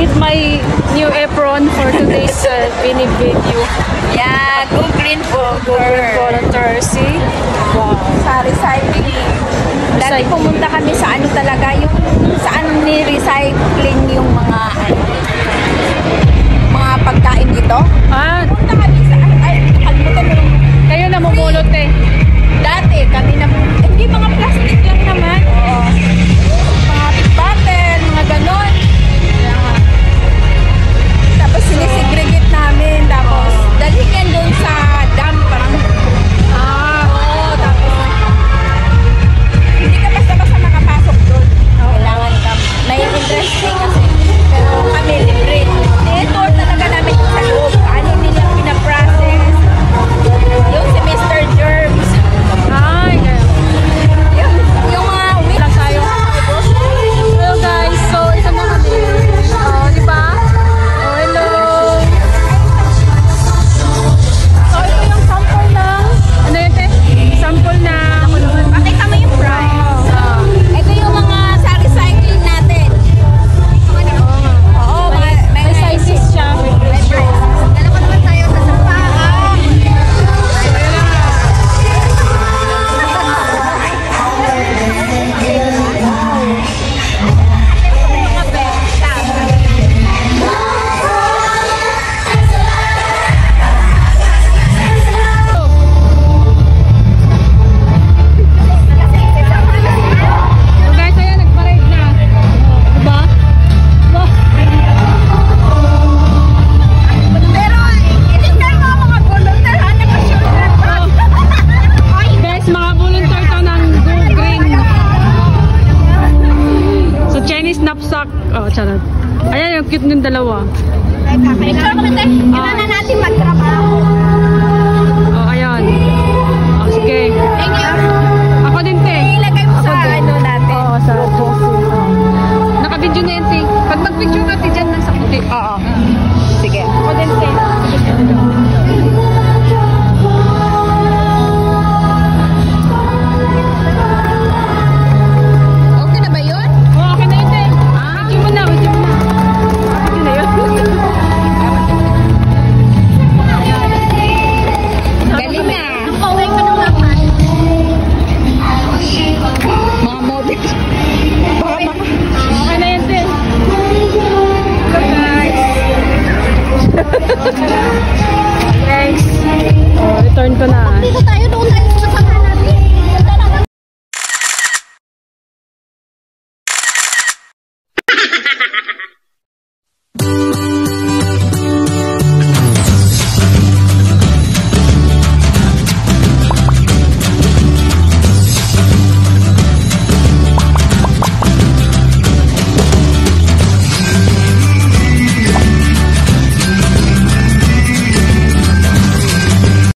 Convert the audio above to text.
with my new apron for today's pinning video. Yeah, go green Volunteer. See? Wow. Sa recycling. Dati pumunta kami sa ano talaga, yung saan ni-recycling yung mga pagkain dito. Pumunta kami sa, kalimutan mo yung... Kayo namumulot eh. Dati, kami na, hindi mga plastic lang naman. Oo. Mga bottle, mga ganon. Tapos sinisegregate namin. Tapos, dalhin yan doon sa dam. Parang, oo, tapos, hindi ka basta-basta makapasok doon. Kailangan ka. May interesting kasi. Pero kami, libre. Tour talaga namin sa loob. Ano nilang pinaprocess. Yung si Mr. Germs. Ay, Yung mga wait lang tayo. Hello guys, so isa na kami. Di ba? Hello. So ito yung sample lang. Ano yun, te? Sample na. Pakita mo yung price. Ito yung mga sa recycling natin. Oo, may sizes siya. may price. Gano'n ko naman tayo sa sampaan. So guys, ayan, nag-parade na. Diba? Wow. Pero, itignan mo mga volunteer, hanap ang shoulder bag. Guys, mga volunteer to ng Go Green. So Chinese knapsack. Oh, charot. Ayan yung cute ng dalawa. Picture mo kasi, kailangan natin magtrabaho.